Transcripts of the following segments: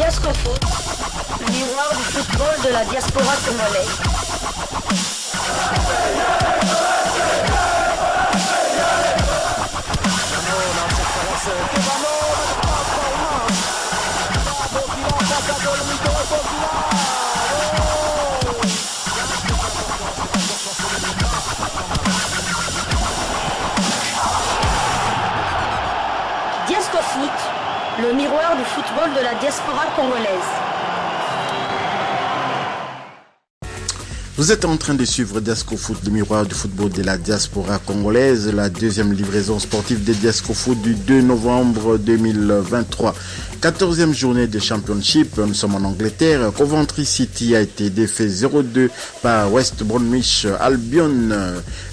Diasco Foot, le miroir du football de la diaspora congolaise. Diasco Foot, le miroir du football de la diaspora congolaise. Vous êtes en train de suivre Diasco Foot, le miroir du football de la diaspora congolaise, la deuxième livraison sportive de Diasco Foot du 2 novembre 2023. 14e journée de Championship, nous sommes en Angleterre. Coventry City a été défait 0-2 par West Bromwich Albion.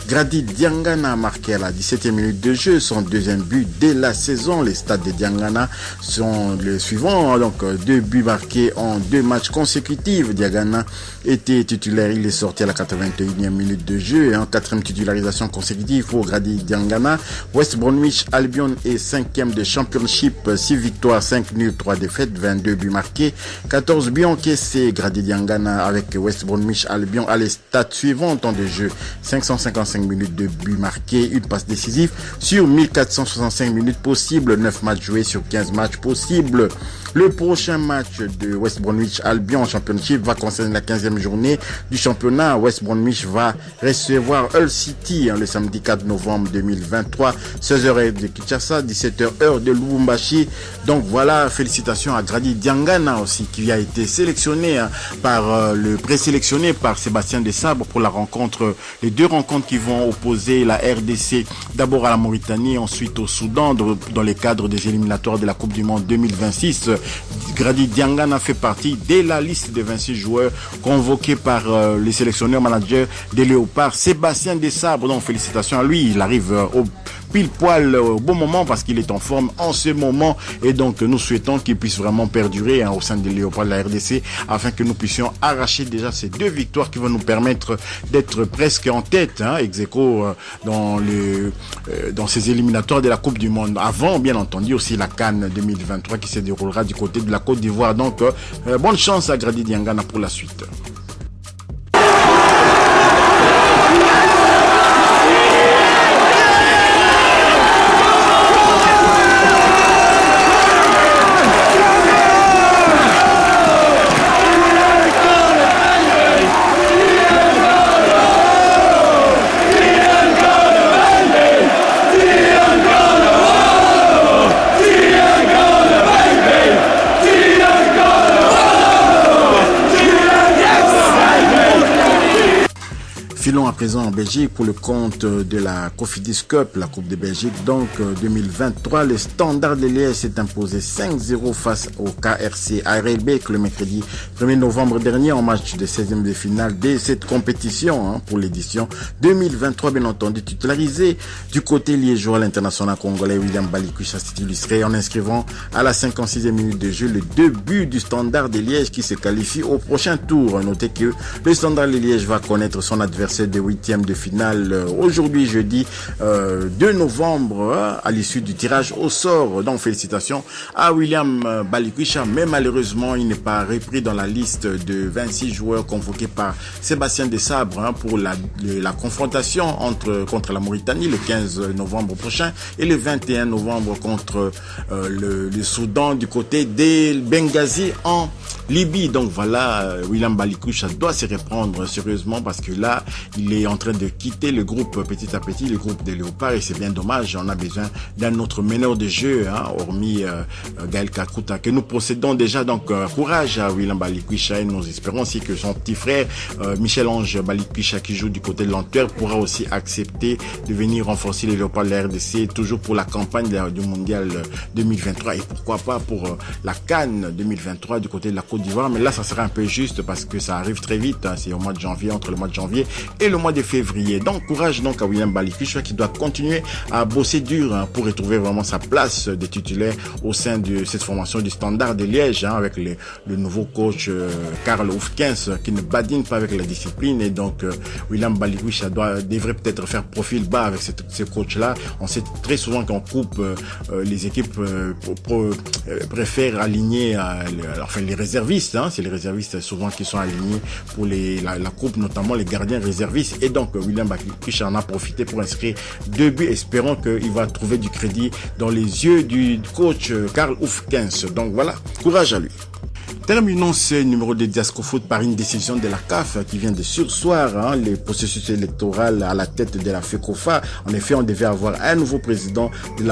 Grady Diangana a marqué à la 17e minute de jeu son deuxième but dès la saison. Les stats de Diangana sont les suivants, donc 2 buts marqués en 2 matchs consécutifs. Diangana était titulaire, il est sorti à la 81e minute de jeu, en 4e titularisation consécutive pour Grady Diangana. West Bromwich Albion est 5e de Championship, 6 victoires, 5 nuls, 3 défaites, 22 buts marqués, 14 buts encaissés. Grady Diangana avec West Bromwich Albion a les stats suivantes en de jeu: 555 minutes de buts marqués, une passe décisive sur 1465 minutes possibles, 9 matchs joués sur 15 matchs possibles. Le prochain match de West Bromwich Albion en Championship va concerner la 15e journée du championnat. West Bromwich va recevoir Hull City le samedi 4 novembre 2023, 16h de Kinshasa, 17h heure de Lubumbashi. Donc voilà, félicitations à Grady Diangana aussi, qui a été sélectionné par le présélectionné par Sébastien Desabre pour la rencontre, les 2 rencontres qui vont opposer la RDC d'abord à la Mauritanie, ensuite au Soudan dans les cadres des éliminatoires de la Coupe du Monde 2026. Grady Diangana fait partie de la liste de 26 joueurs convoqués par les sélectionneurs managers des Léopards, Sébastien Desabre. Donc félicitations à lui, il arrive au pile poil au bon moment parce qu'il est en forme en ce moment, et donc nous souhaitons qu'il puisse vraiment perdurer au sein des Léopards de la RDC afin que nous puissions arracher déjà ces 2 victoires qui vont nous permettre d'être presque en tête, ex aequo dans ces éliminatoires de la Coupe du Monde, avant bien entendu aussi la CAN 2023 qui se déroulera du côté de la Côte d'Ivoire. Donc bonne chance à Grady Diangana pour la suite. Filons à présent en Belgique pour le compte de la Cofidis Cup, la Coupe de Belgique, donc 2023. Le Standard de Liège s'est imposé 5-0 face au KRC ARLB le mercredi 1er novembre dernier en match de 16e de finale de cette compétition pour l'édition 2023, bien entendu titularisé du côté liégeois. L'international congolais William Balikwisha s'est illustré en inscrivant à la 56e minute de jeu les 2 buts du Standard de Liège qui se qualifie au prochain tour. Notez que le Standard de Liège va connaître son adversaire de 8e de finale aujourd'hui jeudi 2 novembre à l'issue du tirage au sort. Donc félicitations à William Balikwisha, mais malheureusement il n'est pas repris dans la liste de 26 joueurs convoqués par Sébastien Desabre pour la confrontation contre la Mauritanie le 15 novembre prochain et le 21 novembre contre le Soudan du côté de Benghazi en Libye. Donc voilà, William Balikwisha doit se reprendre sérieusement parce que là il est en train de quitter le groupe petit à petit, le groupe des Léopards, et c'est bien dommage. On a besoin d'un autre meneur de jeu, hormis Gaël Kakuta, que nous possédons déjà. Donc courage à William Balikwisha, et nous espérons aussi que son petit frère Michel-Ange Balikwisha, qui joue du côté de l'Antwerp, pourra aussi accepter de venir renforcer les Léopards de la RDC, toujours pour la campagne du Mondial 2023 et pourquoi pas pour la CAN 2023 du côté de la Côte d'Ivoire. Mais là ça sera un peu juste parce que ça arrive très vite, c'est au mois de janvier, entre le mois de janvier et le mois mois de février. Donc courage donc à William Balikusha qui doit continuer à bosser dur pour retrouver vraiment sa place de titulaire au sein de cette formation du Standard de Liège avec le nouveau coach Karl Hufkens qui ne badine pas avec la discipline, et donc William Balikusha devrait peut-être faire profil bas avec ce coach-là. On sait très souvent qu'en coupe, les équipes préfèrent aligner les réservistes. C'est les réservistes souvent qui sont alignés pour la coupe, notamment les gardiens réservistes. Et donc William Balikusha en a profité pour inscrire 2 buts, espérant qu'il va trouver du crédit dans les yeux du coach Karl Hufkens. Donc voilà, courage à lui. Terminons ce numéro de Diasco Foot par une décision de la CAF qui vient de surseoir le processus électoral à la tête de la FECOFA. En effet, on devait avoir un nouveau président de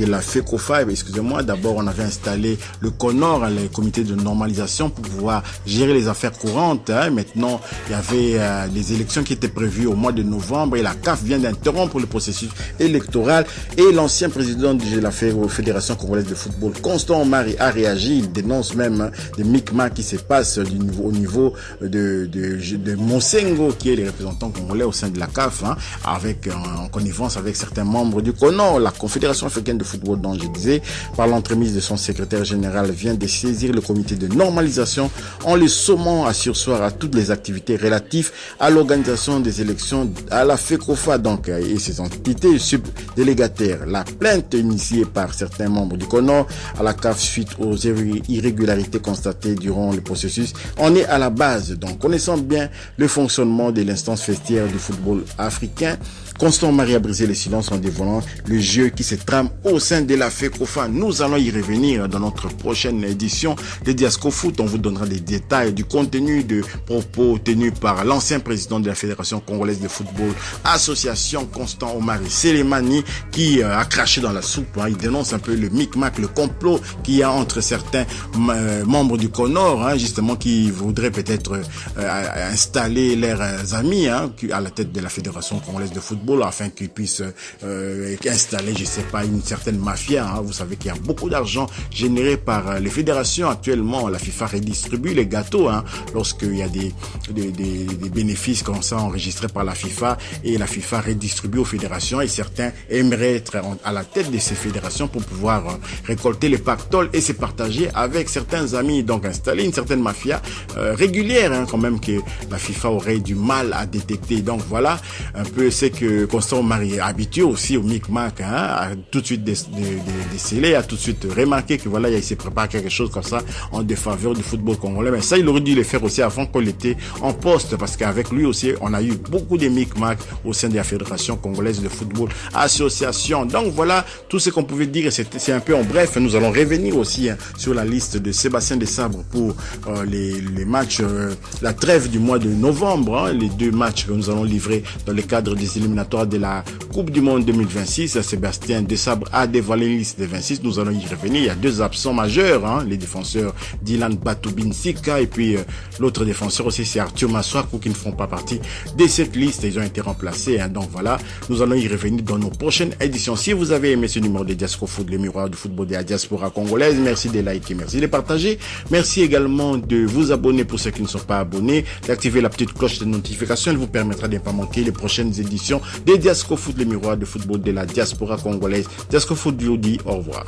la FECOFA. Excusez-moi, d'abord on avait installé le CONOR, le comité de normalisation, pour pouvoir gérer les affaires courantes. Maintenant, il y avait les élections qui étaient prévues au mois de novembre et la CAF vient d'interrompre le processus électoral. Et l'ancien président de la Fédération congolaise de football, Constant Omari, a réagi. Il dénonce même des micmacs qui se passent au niveau de Monsengo, qui est le représentant congolais au sein de la CAF, en connivence avec certains membres du CONOR. La Confédération africaine de football, dont je disais, par l'entremise de son secrétaire général, vient de saisir le comité de normalisation en le sommant à surseoir à toutes les activités relatives à l'organisation des élections à la FECOFA et ses entités subdélégataires. La plainte initiée par certains membres du CONOR à la CAF suite aux irrégularités constatées durant le processus en est à la base. Donc, connaissant bien le fonctionnement de l'instance festière du football africain, Constant Omari a brisé le silence en dévoilant le jeu qui se trame au sein de la FECOFA. Nous allons y revenir dans notre prochaine édition de Diasco Foot. On vous donnera des détails du contenu de propos tenus par l'ancien président de la Fédération congolaise de football, association Constant Omari Selemani, qui a craché dans la soupe. Il dénonce un peu le micmac, le complot qu'il y a entre certains membres du CONOR, justement, qui voudraient peut-être installer leurs amis à la tête de la Fédération congolaise de football, afin qu'ils puissent installer, je sais pas, une certaine mafia. Vous savez qu'il y a beaucoup d'argent généré par les fédérations actuellement. La FIFA redistribue les gâteaux lorsqu'il y a des bénéfices comme ça enregistrés par la FIFA, et la FIFA redistribue aux fédérations, et certains aimeraient être à la tête de ces fédérations pour pouvoir récolter les pactoles et se partager avec certains amis. Donc installer une certaine mafia régulière quand même, que la FIFA aurait du mal à détecter. Donc voilà un peu ce que Constant Omari est habitué aussi au micmac, à tout de suite déceler, à tout de suite remarquer que voilà, il se prépare quelque chose comme ça en défaveur du football congolais. Mais ça, il aurait dû le faire aussi avant qu'on était en poste, parce qu'avec lui aussi, on a eu beaucoup de micmac au sein de la Fédération congolaise de football association. Donc voilà tout ce qu'on pouvait dire, c'est un peu en bref. Nous allons revenir aussi sur la liste de Sébastien Desabre pour les matchs, la trêve du mois de novembre, les 2 matchs que nous allons livrer dans le cadre des éliminatoires de la Coupe du Monde 2026. Sébastien Desabre a dévoilé une liste de 26. Nous allons y revenir. Il y a 2 absents majeurs, les défenseurs Dylan Batubinsika et puis l'autre défenseur aussi, c'est Arthur Maswaku, qui ne font pas partie de cette liste. Ils ont été remplacés. Donc voilà, nous allons y revenir dans nos prochaines éditions. Si vous avez aimé ce numéro de Diasco Foot, le miroir du football de la diaspora congolaise, merci de liker, merci de partager. Merci également de vous abonner pour ceux qui ne sont pas abonnés, d'activer la petite cloche de notification. Elle vous permettra de ne pas manquer les prochaines éditions de Diasco Foot, le miroir du football de la diaspora congolaise. Diasco Foot vous dit au revoir.